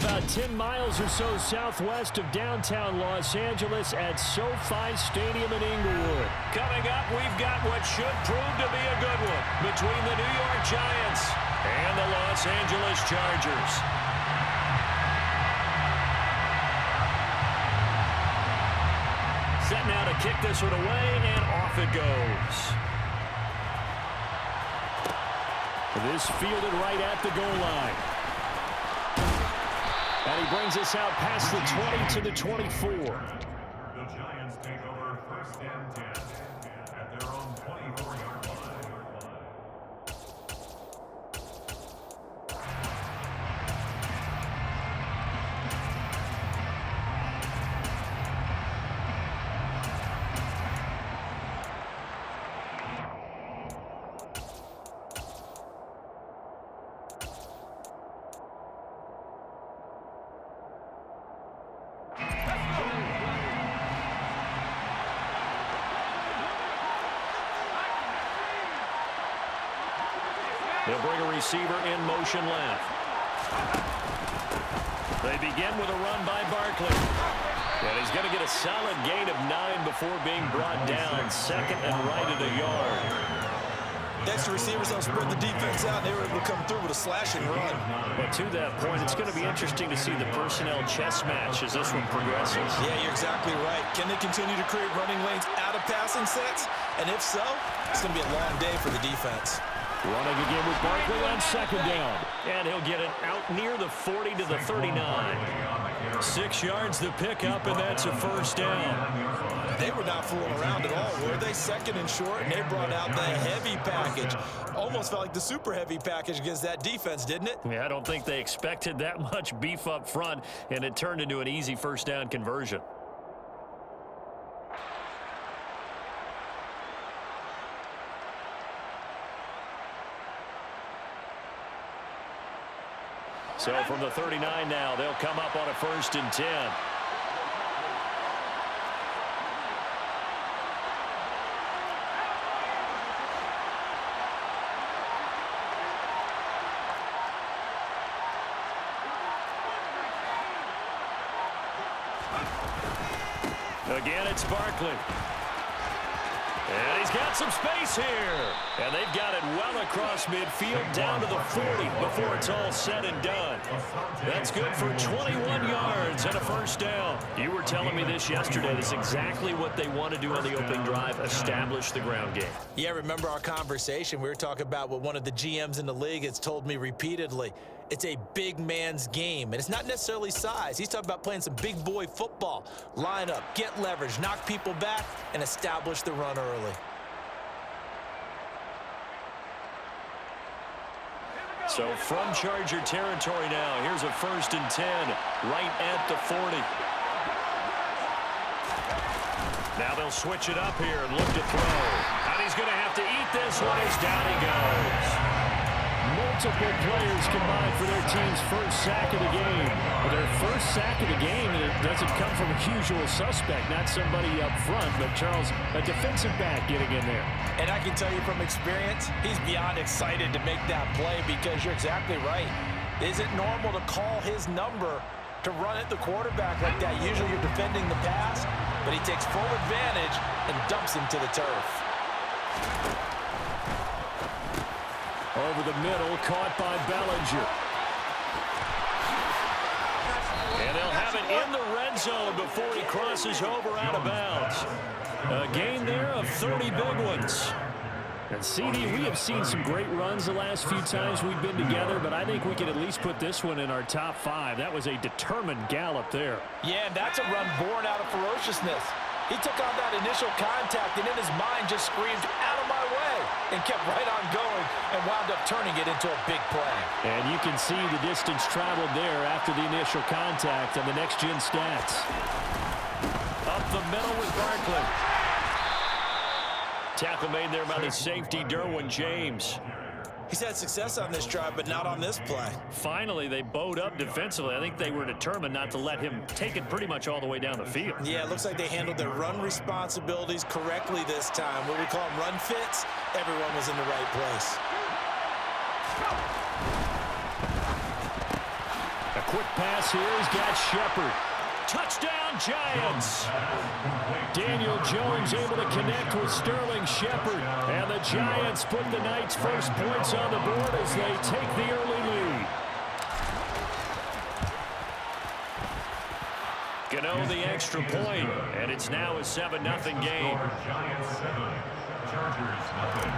about 10 miles or so southwest of downtown Los Angeles at SoFi Stadium in Inglewood. Coming up, we've got what should prove to be a good one between the New York Giants and the Los Angeles Chargers. Set now to kick this one away, and off it goes. This fielded right at the goal line. And he brings us out past the 20 to the 24. The Giants take over 1st and 10 at their own 24-yard line. They'll bring a receiver in motion left. They begin with a run by Barkley. And he's going to get a solid gain of 9 before being brought down. Second and right at a yard. Extra receivers don't spread the defense out, and they were able to come through with a slashing run. But to that point, it's going to be interesting to see the personnel chess match as this one progresses. Yeah, you're exactly right. Can they continue to create running lanes out of passing sets? And if so, it's going to be a long day for the defense. Running again with Barkley on second down. And he'll get it out near the 40 to the 39. 6 yards the pickup, and that's a first down. They were not fooling around at all, were they? Second and short, and they brought out the heavy package. Almost felt like the super heavy package against that defense, didn't it? Yeah, I don't think they expected that much beef up front, and it turned into an easy first down conversion. So from the 39 now, they'll come up on a 1st and 10. Again, it's Barkley. And he's got some space here. And they've got it well across midfield down to the 40 before it's all said and done. That's good for 21 yards and a first down. You were telling me this yesterday. That's exactly what they want to do on the opening drive, establish the ground game. Yeah, remember our conversation? We were talking about what one of the GMs in the league has told me repeatedly. It's a big man's game, and it's not necessarily size. He's talking about playing some big boy football. Line up, get leverage, knock people back, and establish the run early. So from Charger territory now, here's a 1st and 10 right at the 40. Now they'll switch it up here and look to throw. And he's going to have to eat this one as down he goes. Multiple players combined for their team's first sack of the game. But their first sack of the game, and it doesn't come from a usual suspect, not somebody up front, but Charles, a defensive back getting in there. And I can tell you from experience, he's beyond excited to make that play because you're exactly right. Is it normal to call his number to run at the quarterback like that? Usually you're defending the pass, but he takes full advantage and dumps him to the turf. Over the middle, caught by Bellinger. And they'll have it in the red zone before he crosses over out of bounds. A gain there of 30 big ones. And CD, we have seen some great runs the last few times we've been together, but I think we could at least put this one in our top 5. That was a determined gallop there. Yeah, and that's a run born out of ferociousness. He took on that initial contact and in his mind just screamed, "Out of my way," and kept right on going and wound up turning it into a big play. And you can see the distance traveled there after the initial contact and the next-gen stats. Up the middle with Barkley. Tackle made there by the safety, Derwin James. He's had success on this drive, but not on this play. Finally, they bowed up defensively. I think they were determined not to let him take it pretty much all the way down the field. Yeah, it looks like they handled their run responsibilities correctly this time. What we call them run fits, everyone was in the right place. A quick pass here. He's got Shepard. Touchdown, Giants! Daniel Jones able to connect with Sterling Shepard. And the Giants put the Knights' first points on the board as they take the early lead. Gano the extra point, and it's now a 7-0 game. Giants 7, Chargers nothing.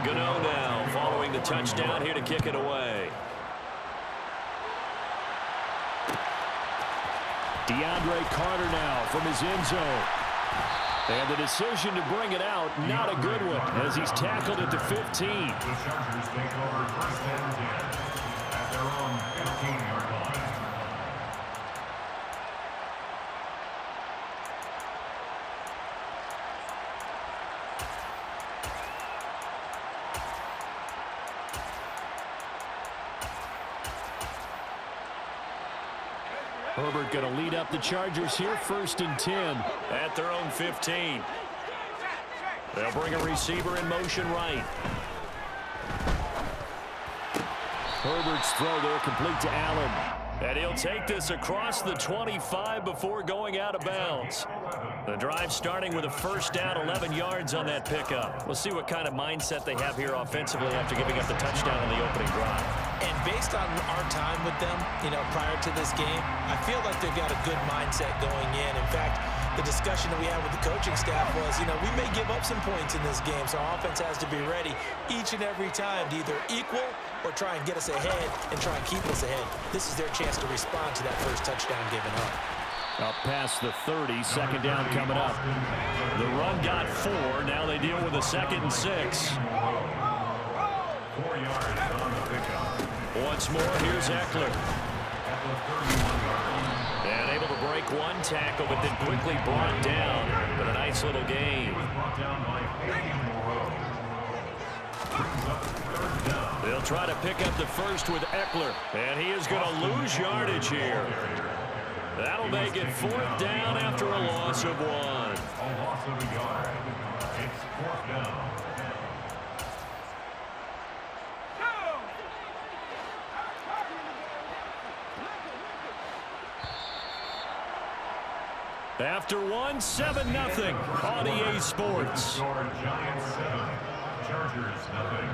Gano now following the touchdown here to kick it away. DeAndre Carter now from his end zone. And the decision to bring it out, not a good one, as he's tackled at the 15. The Chargers take over first and 10 at their own 15-yard line. Herbert going to lead up the Chargers here, 1st and 10. At their own 15. They'll bring a receiver in motion right. Herbert's throw there complete to Allen. And he'll take this across the 25 before going out of bounds. The drive starting with a first down, 11 yards on that pickup. We'll see what kind of mindset they have here offensively after giving up the touchdown on the opening drive. And based on our time with them, prior to this game, I feel like they've got a good mindset going in. In fact, the discussion that we had with the coaching staff was, we may give up some points in this game, so our offense has to be ready each and every time to either equal or try and get us ahead and try and keep us ahead. This is their chance to respond to that first touchdown given up. Up past the 30, 2nd down coming up. The run got 4. Now they deal with a 2nd and 6. 4 yards on the pickup. Once more, here's Eckler. At the 31-yard line. And able to break one tackle, but then quickly brought down. But a nice little gain. Brought down by Moreau. Brings up 3rd down. They'll try to pick up the first with Eckler. And he is going to lose yardage here. That'll make it 4th down after a loss of 1. A loss of a yard. It's 4th down. After 1, 7-0 on EA Sports. Score Giants 7, Chargers nothing.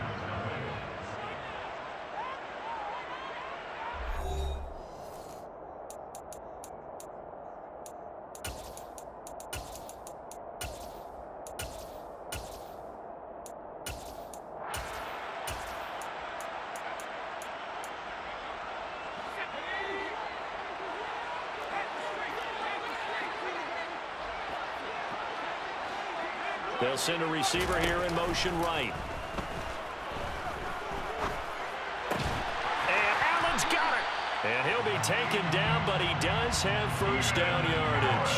They'll send a receiver here in motion right. And Allen's got it. And he'll be taken down, but he does have first down yardage.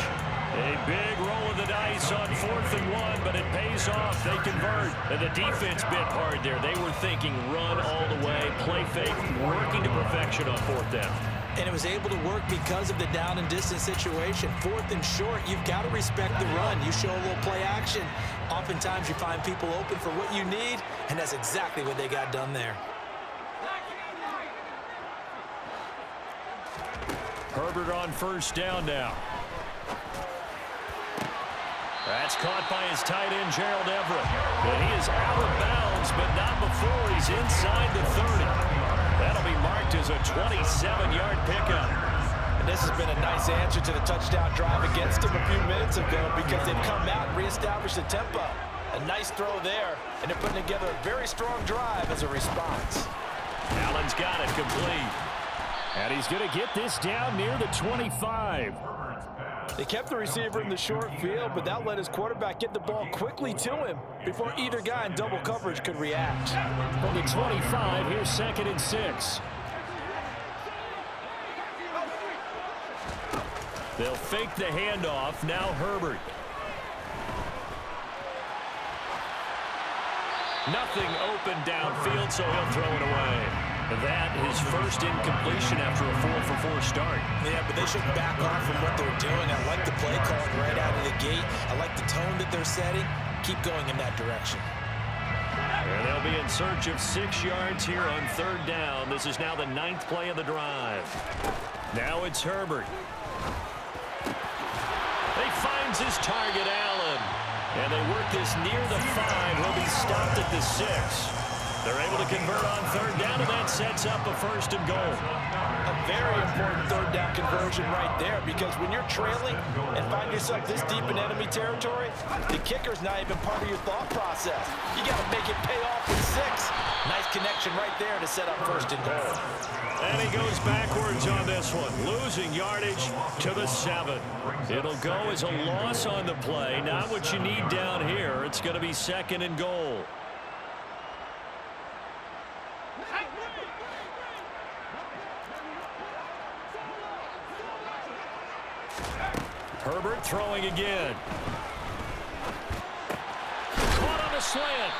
A big roll of the dice on 4th and 1, but it pays off. They convert. And the defense bit hard there. They were thinking run all the way, play fake, working to perfection on 4th down. And it was able to work because of the down and distance situation. 4th and short, you've got to respect the run. You show a little play action. Oftentimes you find people open for what you need, and that's exactly what they got done there. Herbert on first down now. That's caught by his tight end, Gerald Everett. And he is out of bounds, but not before he's inside the 30. That'll be marked as a 27-yard pickup. And this has been a nice answer to the touchdown drive against them a few minutes ago because they've come out and reestablished the tempo. A nice throw there, and they're putting together a very strong drive as a response. Allen's got it complete. And he's going to get this down near the 25. They kept the receiver in the short field, but that let his quarterback get the ball quickly to him before either guy in double coverage could react. From the 25, here's 2nd and 6. They'll fake the handoff. Now Herbert. Nothing open downfield, so he'll throw it away. That is first incompletion after a 4-for-4 start. Yeah, but they should back off from what they're doing. I like the play calling right out of the gate. I like the tone that they're setting. Keep going in that direction. And they'll be in search of 6 yards here on 3rd down. This is now the 9th play of the drive. Now it's Herbert. He finds his target, Allen. And they work this near the 5. He'll be stopped at the 6. They're able to convert on 3rd down, and that sets up a 1st and goal. A very important 3rd down conversion right there, because when you're trailing and find yourself this deep in enemy territory, the kicker's not even part of your thought process. You got to make it pay off with 6. Nice connection right there to set up 1st and goal. And he goes backwards on this one, losing yardage to the 7. It'll go as a loss on the play. Not what you need down here. It's going to be 2nd and goal. Herbert throwing again. Caught on a slant.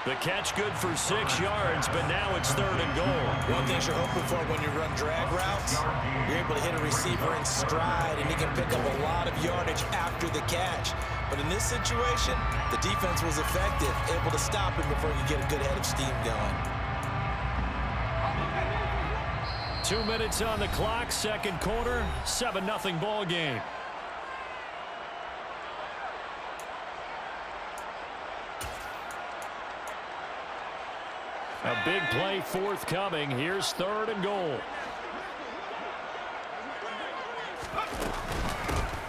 The catch good for 6 yards, but now it's 3rd and goal. One thing you're hoping for when you run drag routes, you're able to hit a receiver in stride, and he can pick up a lot of yardage after the catch. But in this situation, the defense was effective, able to stop him before you get a good head of steam going. 2 minutes on the clock, 2nd quarter, 7-0 ball game. A big play forthcoming. Here's 3rd and goal.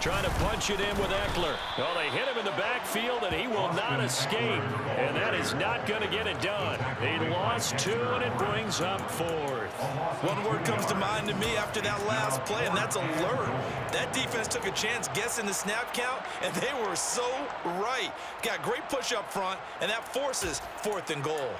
Trying to punch it in with Eckler. Well, they hit him in the backfield, and he will not escape. And that is not going to get it done. He lost 2, and it brings up 4th. One word comes to mind to me after that last play, and that's alert. That defense took a chance guessing the snap count, and they were so right. Got great push up front, and that forces 4th and goal.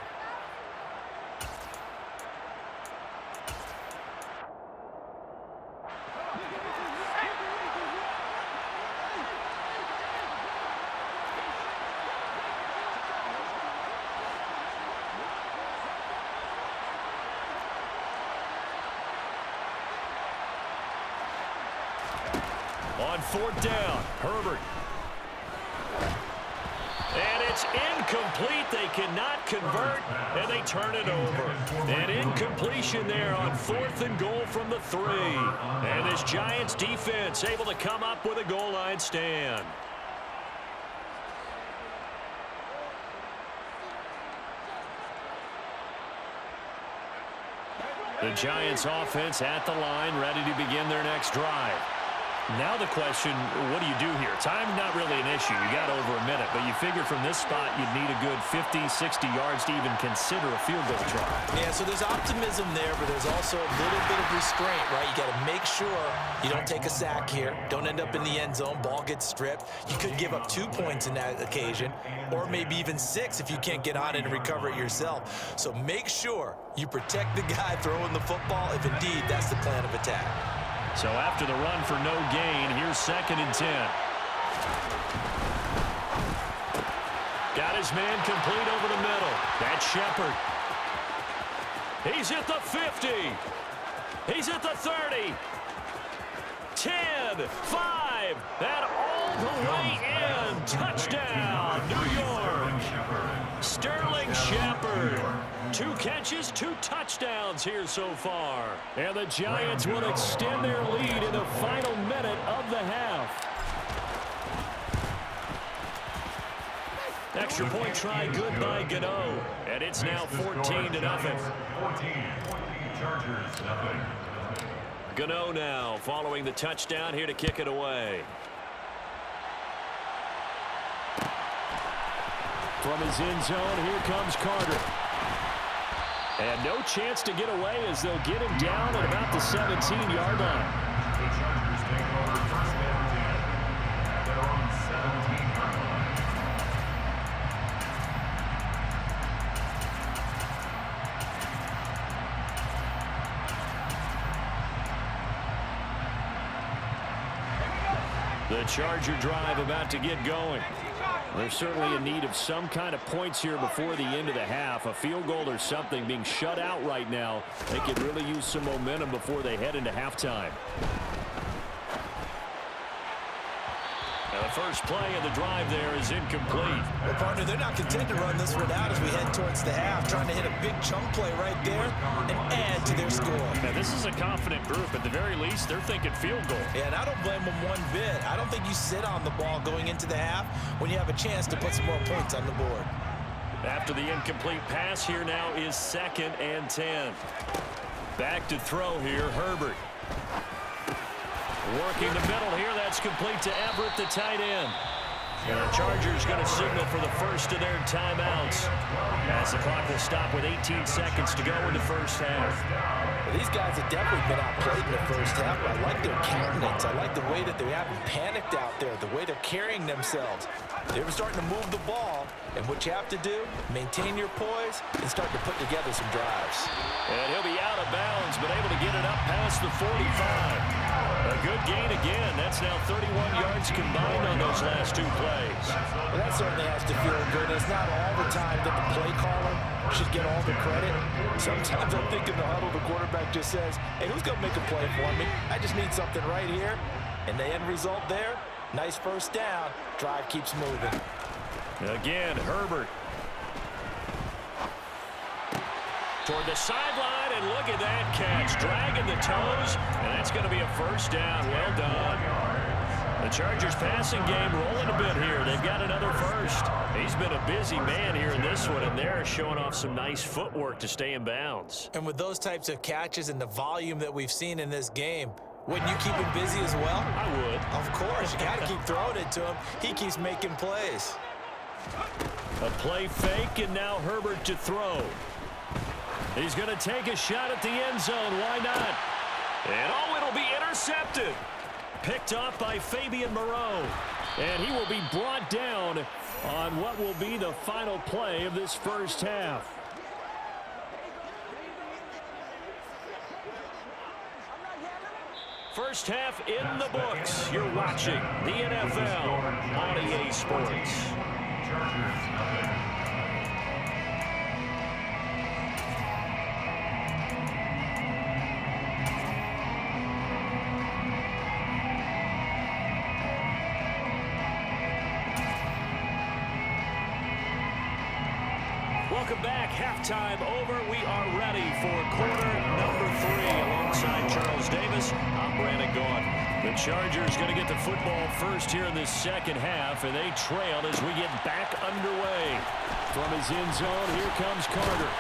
On 4th down, Herbert. And it's incomplete. They cannot convert, and they turn it over. An incompletion there on 4th and goal from the 3. And this Giants defense able to come up with a goal line stand. The Giants offense at the line, ready to begin their next drive. Now the question, what do you do here? Time not really an issue. You got over a minute, but you figure from this spot you'd need a good 50, 60 yards to even consider a field goal try. Yeah, so there's optimism there, but there's also a little bit of restraint, right? You got to make sure you don't take a sack here. Don't end up in the end zone. Ball gets stripped. You could give up 2 points in that occasion, or maybe even 6 if you can't get on it and recover it yourself. So make sure you protect the guy throwing the football if indeed that's the plan of attack. So after the run for no gain, here's 2nd and 10. Got his man complete over the middle. That's Shepard. He's at the 50. He's at the 30. 10, 5, and all the way in. Touchdown, New York. Sterling Shepard. 2 catches, 2 touchdowns here so far. And the Giants will extend their lead in the final minute of the half. Extra point try good by Gano. And it's now 14-0. 14, Chargers, nothing. Gano now following the touchdown here to kick it away. From his end zone, here comes Carter. And no chance to get away as they'll get him down at about the 17-yard line. The Chargers take over 1st and 10 at their own 17-yard line. The Charger drive about to get going. They're certainly in need of some kind of points here before the end of the half. A field goal or something. Being shut out right now, they could really use some momentum before they head into halftime. Now the first play of the drive there is incomplete. Well, partner, they're not content to run this one out as we head towards the half, trying to hit a big chunk play right there and add to their score. Now, this is a confident group. At the very least, they're thinking field goal. Yeah, and I don't blame them one bit. I don't think you sit on the ball going into the half when you have a chance to put some more points on the board. After the incomplete pass, here now is 2nd and 10. Back to throw here, Herbert. Working the middle here, that's complete to Everett, the tight end. And the Chargers going to signal for the first of their timeouts as the clock will stop with 18 seconds to go in the first half. Well, these guys have definitely been outplayed in the first half. I like their countenance. I like the way that they haven't panicked out there, the way they're carrying themselves. They were starting to move the ball, and what you have to do, maintain your poise and start to put together some drives. And he'll be out of bounds, but able to get it up past the 45. A good gain again. That's now 31 yards combined on those last 2 plays. Well, that certainly has to feel good. It's not all the time that the play caller should get all the credit. Sometimes I think in the huddle, the quarterback just says, hey, who's going to make a play for me? I just need something right here. And the end result there, nice first down. Drive keeps moving. Again, Herbert. Toward the sideline, and look at that catch. Dragging the toes, and that's going to be a first down. Well done. The Chargers passing game rolling a bit here. They've got another first. He's been a busy man here in this one, and they're showing off some nice footwork to stay in bounds. And with those types of catches and the volume that we've seen in this game, wouldn't you keep him busy as well? I would. Of course. You got to keep throwing it to him. He keeps making plays. A play fake, and now Herbert to throw. He's going to take a shot at the end zone. Why not? And oh, it'll be intercepted. Picked off by Fabian Moreau. And he will be brought down on what will be the final play of this first half. First half in the books. You're watching the NFL on EA Sports. Welcome back. Halftime over. We are ready for quarter number 3. Alongside Charles Davis, I'm Brandon Gaughan. The Chargers going to get the football first here in this second half, and they trail as we get back underway. From his end zone, here comes Carter.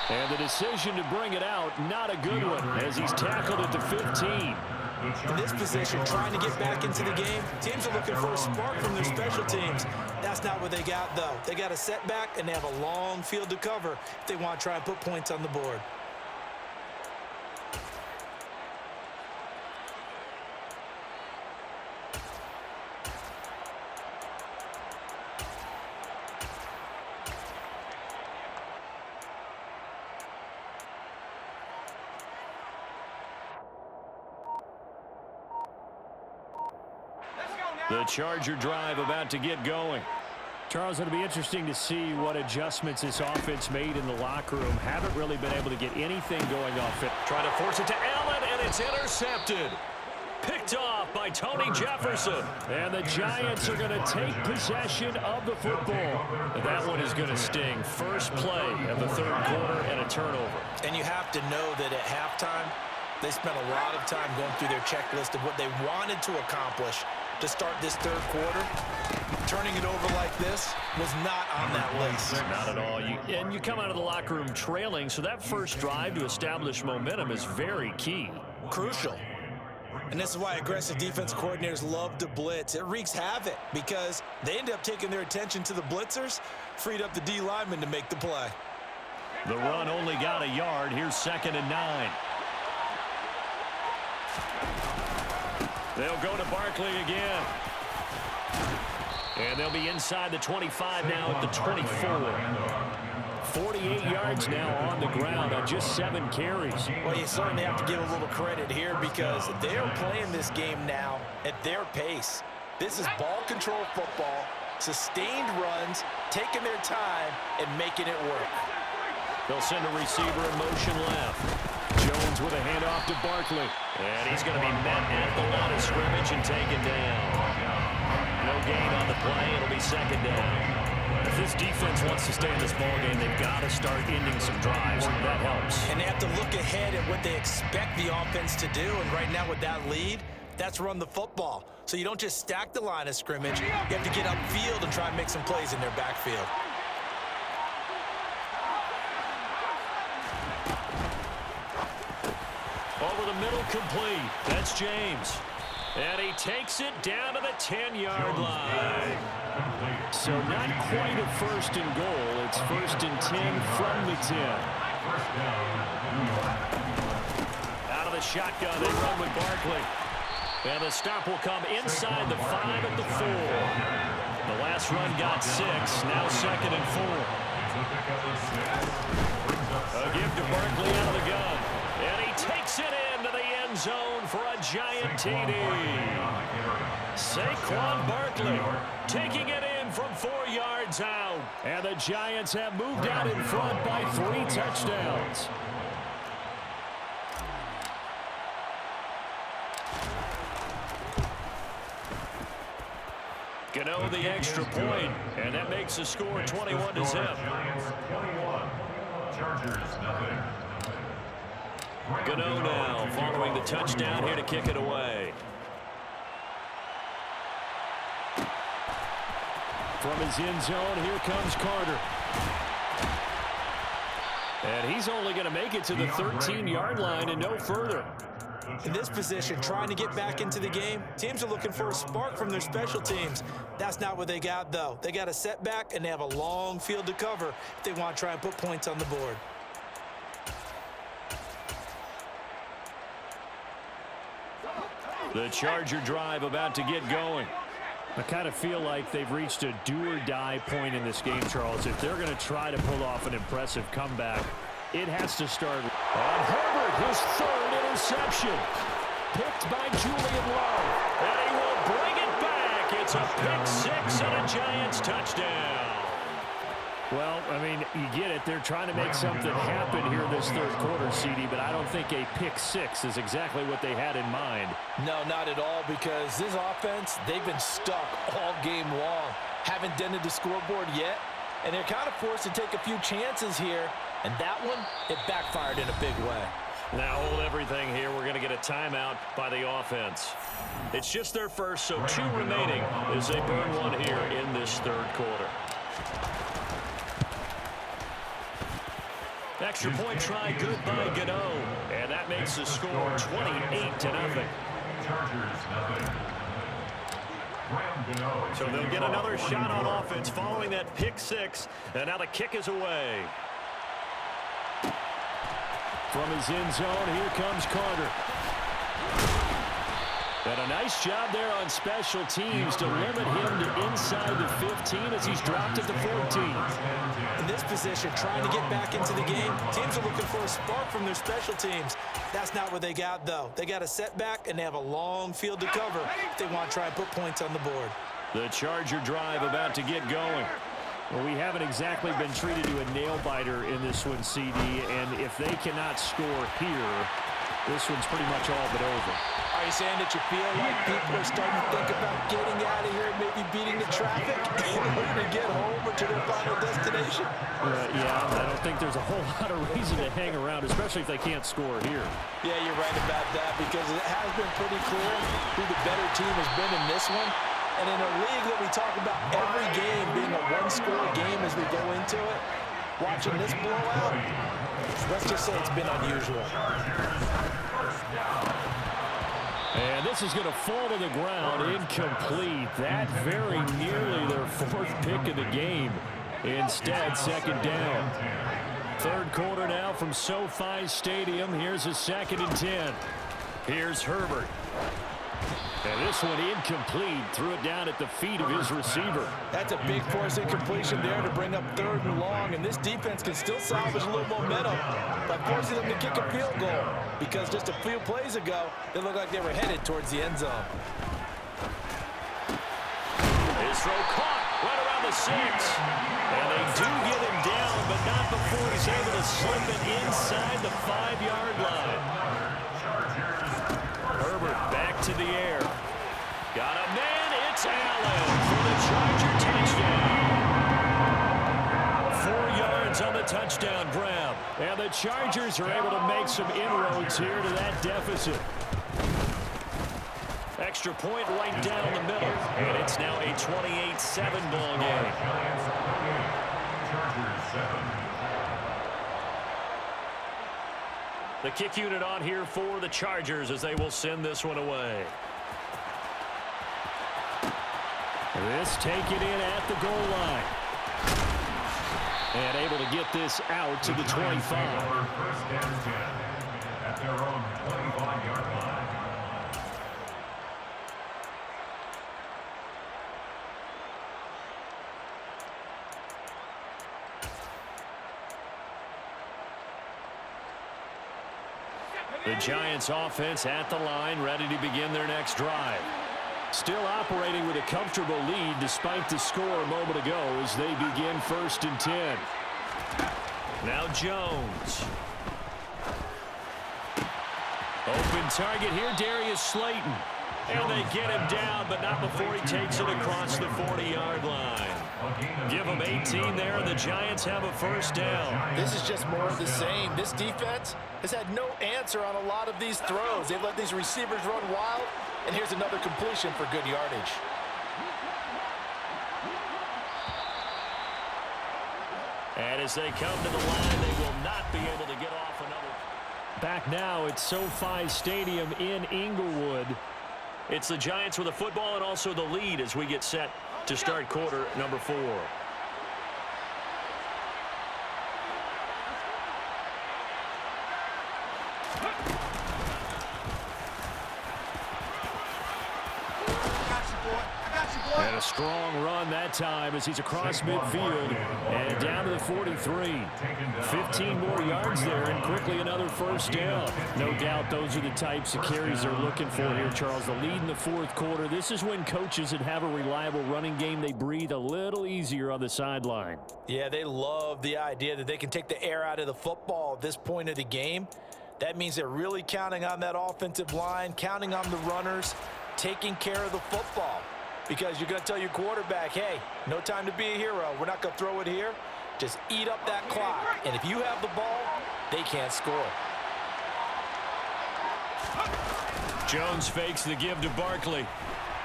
And the decision to bring it out, not a good one, as he's tackled at the 15. In this position, trying to get back into the game, teams are looking for a spark from their special teams. That's not what they got, though. They got a setback, and they have a long field to cover if they want to try and put points on the board. The Charger drive about to get going. Charles, it'll be interesting to see what adjustments this offense made in the locker room. Haven't really been able to get anything going off it. Trying to force it to Allen, and it's intercepted. Picked off by Tony Jefferson. And the Giants are going to take possession of the football. And that one is going to sting. First play of the third quarter and a turnover. And you have to know that at halftime, they spent a lot of time going through their checklist of what they wanted to accomplish to start this third quarter. Turning it over like this was not on that list. Not at all. And you come out of the locker room trailing, so that first drive to establish momentum is very key. Crucial. And this is why aggressive defense coordinators love to blitz. It wreaks havoc because they end up taking their attention to the blitzers, freed up the D lineman to make the play. The run only got a yard. Here's 2nd and 9. They'll go to Barkley again. And they'll be inside the 25 now at the 24. 48 yards now on the ground on just 7 carries. Well, you certainly have to give a little credit here because they're playing this game now at their pace. This is ball control football, sustained runs, taking their time, and making it work. They'll send a receiver in motion left. Jones with a handoff to Barkley. And he's going to be met at the line of scrimmage and taken down. No gain on the play. It'll be second down. If this defense wants to stay in this ballgame, they've got to start ending some drives. That helps. And they have to look ahead at what they expect the offense to do. And right now with that lead, that's run the football. So you don't just stack the line of scrimmage. You have to get upfield and try and make some plays in their backfield. Over the middle, complete. That's James. And he takes it down to the 10-yard line. So not quite a first and goal. It's first and 10 from the 10. Out of the shotgun, they run with Barkley. And the stop will come inside the 5 at the 4. The last run got 6. Now second and 4. A give to Barkley out of the gun. And he takes it into the end zone for a giant TD. Saquon Barkley taking it in from 4 yards out. And the Giants have moved out in front by 3 touchdowns. Gano the extra point, and that makes the score 21-0. Gano now following the touchdown here to kick it away. From his end zone, here comes Carter. And he's only going to make it to the 13-yard line and no further. In this position, trying to get back into the game, teams are looking for a spark from their special teams. That's not what they got, though. They got a setback, and they have a long field to cover if they want to try and put points on the board. The Charger drive about to get going. I kind of feel like they've reached a do-or-die point in this game, Charles. If they're going to try to pull off an impressive comeback, it has to start. And Herbert, his 3rd interception. Picked by Julian Love. And he will bring it back. It's a pick 6 and a Giants touchdown. Well, I mean, you get it. They're trying to make something happen here this 3rd quarter, CD, but I don't think a pick 6 is exactly what they had in mind. No, not at all, because this offense, they've been stuck all game long. Haven't dented the scoreboard yet, and they're kind of forced to take a few chances here. And that one, it backfired in a big way. Now hold everything here. We're going to get a timeout by the offense. It's just their first, so 2 remaining as they burn one here in this 3rd quarter. Extra point try good by Gano. And that makes the score 28-0. So they'll get another shot on offense following that pick 6. And now the kick is away. From his end zone, here comes Carter. And a nice job there on special teams to limit him to inside the 15 as he's dropped at the 14. In this position, trying to get back into the game, teams are looking for a spark from their special teams. That's not what they got, though. They got a setback, and they have a long field to cover if they want to try and put points on the board. The Charger drive about to get going. Well, we haven't exactly been treated to a nail-biter in this one, CD, and if they cannot score here, this one's pretty much all but over. Are you saying that you feel like people are starting to think about getting out of here and maybe beating the traffic in order to get home or to their final destination? Yeah, I don't think there's a whole lot of reason to hang around, especially if they can't score here. Yeah, you're right about that, because it has been pretty clear who the better team has been in this one. And in a league that we talk about every game being a one-score game as we go into it, watching this blowout, let's just say it's been unusual. And this is going to fall to the ground, incomplete. That very nearly their 4th pick of the game. Instead, second down. 3rd quarter now from SoFi Stadium. Here's a 2nd and 10. Here's Herbert. And this one incomplete. Threw it down at the feet of his receiver. That's a big force incompletion there to bring up 3rd and long. And this defense can still salvage a little momentum by forcing them to kick a field goal. Because just a few plays ago, they looked like they were headed towards the end zone. His throw caught right around the 6. And they do get him down, but not before he's able to slip it inside the 5-yard line. to the air. Got a man. It's Allen for the Charger touchdown. 4 yards on the touchdown grab. And the Chargers are able to make some inroads here to that deficit. Extra point right down the middle. And it's now a 28-7 ball game. The kick unit on here for the Chargers as they will send this one away. This taken in at the goal line. And able to get this out to the 25. First and 10 at their own 25-yard line. The Giants offense at the line, ready to begin their next drive. Still operating with a comfortable lead despite the score a moment ago as they begin 1st and 10. Now Jones. Open target here, Darius Slayton. And they get him down, but not before he takes it across the 40-yard line. Give them 18 there, and the Giants have a first down. This is just more of the same. This defense has had no answer on a lot of these throws. They've let these receivers run wild, and here's another completion for good yardage. And as they come to the line, they will not be able to get off another. Back now at SoFi Stadium in Inglewood. It's the Giants with the football and also the lead as we get set to start quarter number 4. And a strong run that time as he's across midfield and down to the 43. 15 more yards there and quickly another first down. No doubt those are the types of carries they're looking for here, Charles. The lead in the 4th quarter. This is when coaches that have a reliable running game, they breathe a little easier on the sideline. Yeah, they love the idea that they can take the air out of the football at this point of the game. That means they're really counting on that offensive line, counting on the runners, taking care of the football. Because you're going to tell your quarterback, hey, no time to be a hero. We're not going to throw it here. Just eat up that clock. And if you have the ball, they can't score. Jones fakes the give to Barkley.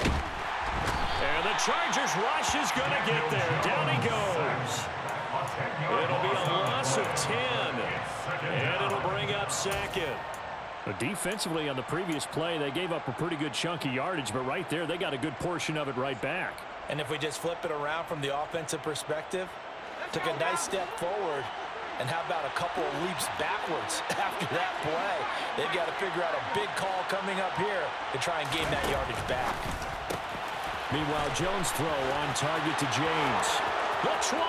And the Chargers rush is going to get there. Down he goes. It'll be a loss of 10. And it'll bring up 2nd. But defensively on the previous play, they gave up a pretty good chunk of yardage, but right there, they got a good portion of it right back. And if we just flip it around from the offensive perspective, took a nice step forward, and how about a couple of leaps backwards after that play? They've got to figure out a big call coming up here to try and gain that yardage back. Meanwhile, Jones' throw on target to James. The 20.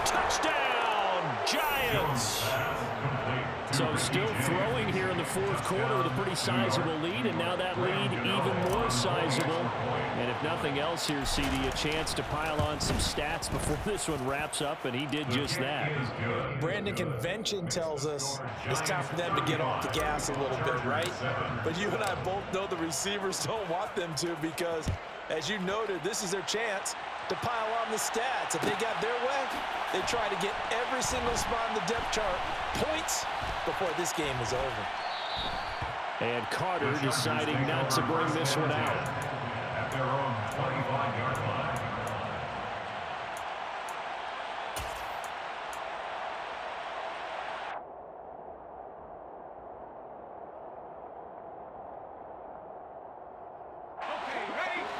Touchdown, Giants. So still throwing here in the 4th quarter with a pretty sizable lead, and now that lead even more sizable. And if nothing else here, CD, a chance to pile on some stats before this one wraps up, and he did just that. Brandon, convention tells us it's time for them to get off the gas a little bit, right? But you and I both know the receivers don't want them to because, as you noted, this is their chance to pile on the stats. If they got their way, they try to get every single spot in the depth chart points before this game is over. And Carter deciding not to bring this one out. At their own 25-yard line.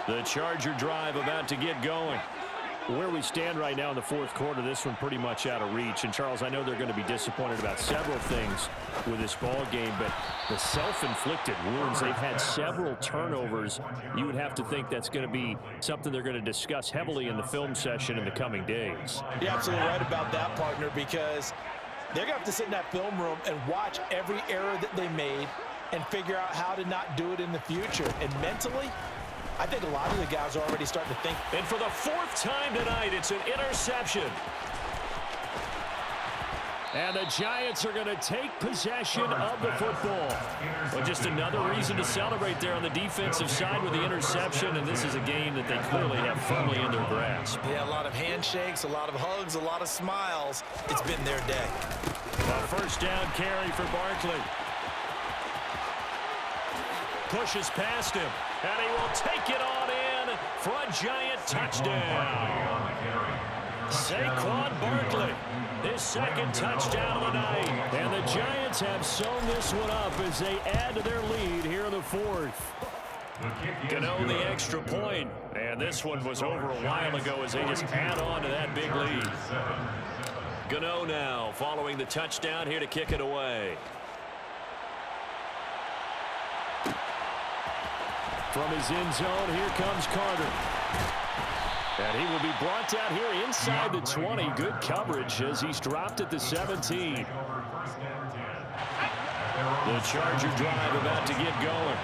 The Charger drive about to get going. Where we stand right now in the 4th quarter, this one pretty much out of reach. And, Charles, I know they're going to be disappointed about several things with this ball game, but the self-inflicted wounds, they've had several turnovers. You would have to think that's going to be something they're going to discuss heavily in the film session in the coming days. You're absolutely right about that, partner, because they're going to have to sit in that film room and watch every error that they made and figure out how to not do it in the future. And mentally, I think a lot of the guys are already starting to think. And for the 4th time tonight, it's an interception. And the Giants are going to take possession of the football. Well, just another reason to celebrate there on the defensive side with the interception, and this is a game that they clearly have firmly in their grasp. Yeah, a lot of handshakes, a lot of hugs, a lot of smiles. It's been their day. A first down carry for Barkley. Pushes past him, and he will take it on in for a Giant touchdown. Saquon Barkley, his second touchdown of the night. And the Giants have sewn this one up as they add to their lead here in the fourth. Gano the extra point, and this one was over a while ago as they just add on to that big lead. Gano now following the touchdown here to kick it away. From his end zone, here comes Carter. And he will be brought down here inside the 20. Good coverage as he's dropped at the 17. The Charger drive about to get going.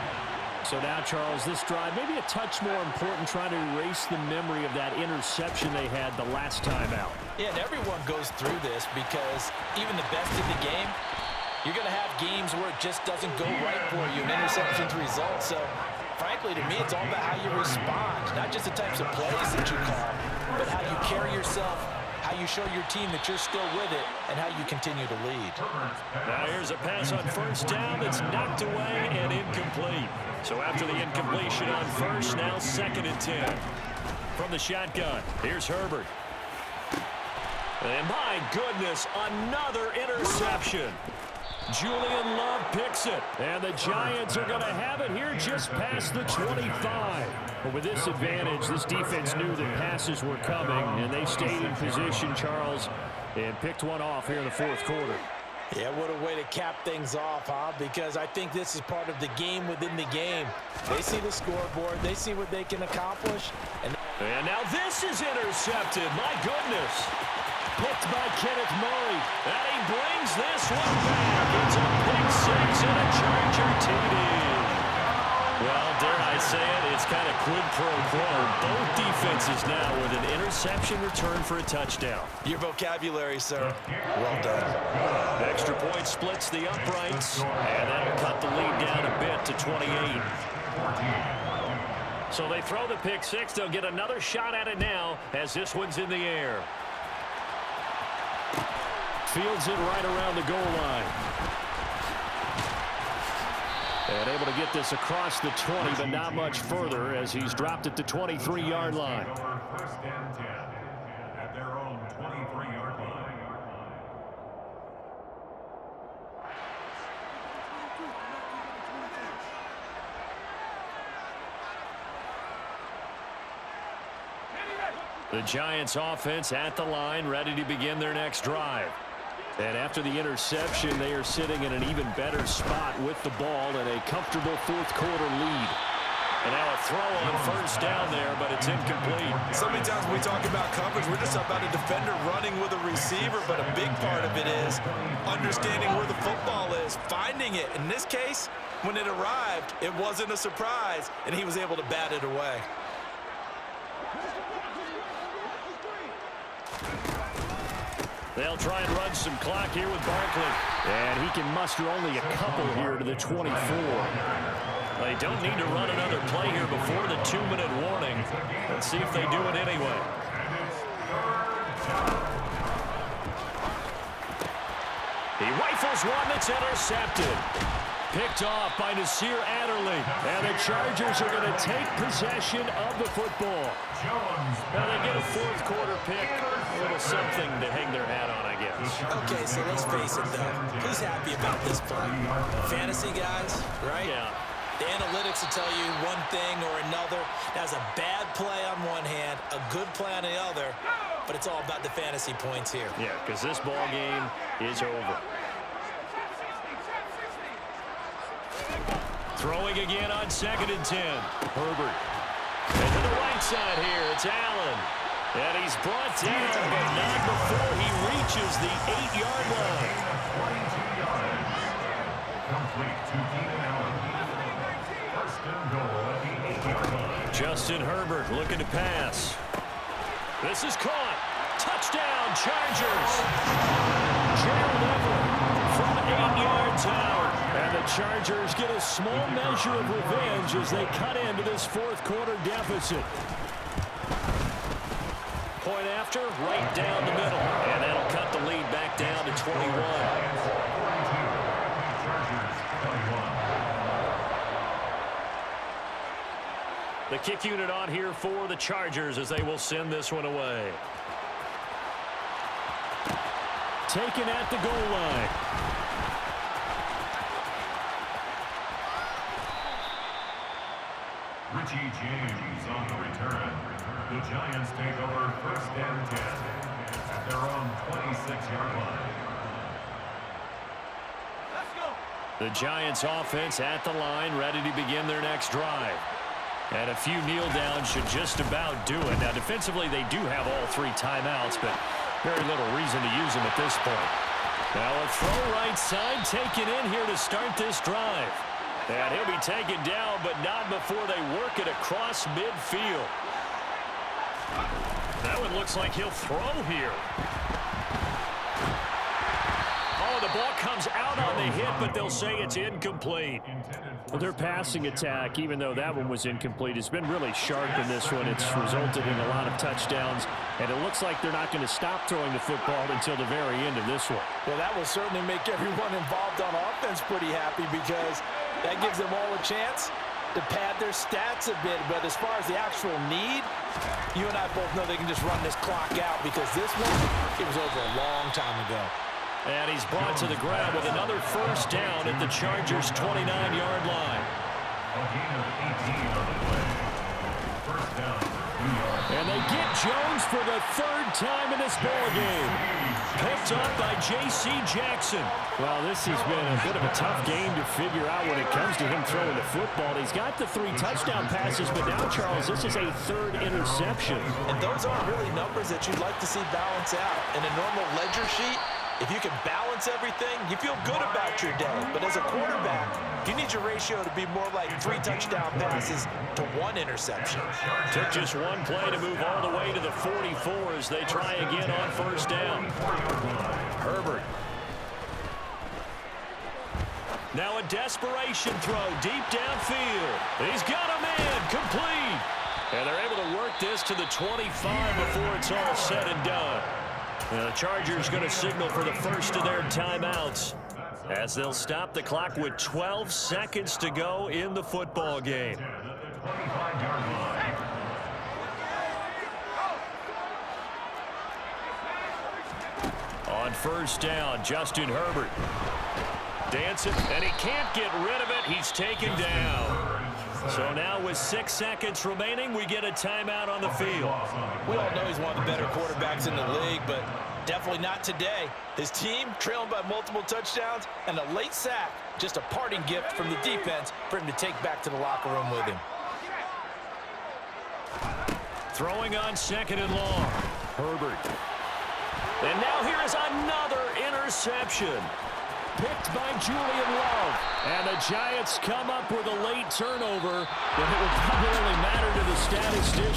So now, Charles, this drive maybe a touch more important, trying to erase the memory of that interception they had the last time out. Yeah, and everyone goes through this because even the best in the game, you're going to have games where it just doesn't go right for you, and interceptions result. So frankly, to me, it's all about how you respond, not just the types of plays that you call, but how you carry yourself, how you show your team that you're still with it, and how you continue to lead. Now here's a pass on first down that's knocked away and incomplete. So after the incompletion on first, now 2nd and 10. From the shotgun, here's Herbert. And my goodness, another interception. Julian Love picks it. And the Giants are going to have it here just past the 25. But with this advantage, this defense knew that passes were coming, and they stayed in position, Charles, and picked one off here in the fourth quarter. Yeah, what a way to cap things off, huh? Because I think this is part of the game within the game. They see the scoreboard. They see what they can accomplish. And now this is intercepted. My goodness. Picked by Kenneth Murray. And he brings this one back. It's a pick six and a Charger TD. Well, dare I say it, it's kind of quid pro quo. Both defenses now with an interception return for a touchdown. Your vocabulary, sir. Well done. Extra point splits the uprights, and that'll cut the lead down a bit to 28. So they throw the pick six. They'll get another shot at it now as this one's in the air. Fields it right around the goal line. And able to get this across the 20, but not much further as he's dropped at the 23-yard line. First and 10 at their own 23-yard line. The Giants offense at the line, ready to begin their next drive. And after the interception, they are sitting in an even better spot with the ball and a comfortable fourth quarter lead. And now a throw on first down there, but it's incomplete. So many times when we talk about coverage, we're just about a defender running with a receiver, but a big part of it is understanding where the football is, finding it. In this case, when it arrived, it wasn't a surprise, and he was able to bat it away. They'll try and run some clock here with Barkley. And he can muster only a couple here to the 24. They don't need to run another play here before the 2-minute warning. Let's see if they do it anyway. He rifles one that's intercepted. Picked off by Nasir Adderley. And the Chargers are going to take possession of the football. Now they get a fourth quarter pick. A little something to hang their hat on, I guess. Okay, so let's face it, though. Who's happy about this play? Fantasy guys, right? Yeah. The analytics will tell you one thing or another. That's a bad play on one hand, a good play on the other, but it's all about the fantasy points here. Yeah, because this ball game is over. Throwing again on 2nd and 10. Herbert. And to the right side here, it's Allen. And he's brought down, but not before he reaches the 8-yard line. Justin Herbert looking to pass. This is caught. Touchdown, Chargers. Gerald Everett from 8 yards out. And the Chargers get a small measure of revenge as they cut into this fourth quarter deficit. Point after, right down the middle. And that'll cut the lead back down to 21. The kick unit on here for the Chargers as they will send this one away. Taken at the goal line. Richie James on the return. The Giants take over 1st and 10 at their own 26-yard line. The Giants offense at the line, ready to begin their next drive. And a few kneel downs should just about do it. Now, defensively, they do have all 3 timeouts, but very little reason to use them at this point. Now, a throw right side taken in here to start this drive. And he'll be taken down, but not before they work it across midfield. That one looks like he'll throw here. Oh, the ball comes out on the hit, but they'll say it's incomplete. Well, their passing attack, even though that one was incomplete, has been really sharp in this one. It's resulted in a lot of touchdowns, and it looks like they're not going to stop throwing the football until the very end of this one. Well, that will certainly make everyone involved on offense pretty happy because that gives them all a chance to pad their stats a bit. But as far as the actual need, you and I both know they can just run this clock out because this one, it was over a long time ago. And he's brought to the ground with another first down at the Chargers' 29-yard line. A gain of 18 on the play. First down, New York. And they get Jones for the 3rd time in this ballgame. Picked up by J.C. Jackson. Well, this has been a bit of a tough game to figure out when it comes to him throwing the football. He's got the 3 touchdown passes, but now, Charles, this is a 3rd interception. And those aren't really numbers that you'd like to see balance out. In a normal ledger sheet, if you can balance everything, you feel good about your day. But as a quarterback, you need your ratio to be more like 3 touchdown passes to 1 interception. Took just one play to move all the way to the 44 as they try again on first down. Herbert. Now a desperation throw deep downfield. He's got a man complete. And they're able to work this to the 25 before it's all said and done. The Chargers going to signal for the first of their timeouts as they'll stop the clock with 12 seconds to go in the football game. On first down, Justin Herbert. Dancing, and he can't get rid of it. He's taken down. So now with 6 seconds remaining, we get a timeout on the field. We all know he's one of the better quarterbacks in the league, but definitely not today. His team trailing by multiple touchdowns and a late sack, just a parting gift from the defense for him to take back to the locker room with him. Throwing on 2nd and long. Herbert. And now here is another interception. Picked by Julian Love. And the Giants come up with a late turnover, but it will probably only matter to the statistician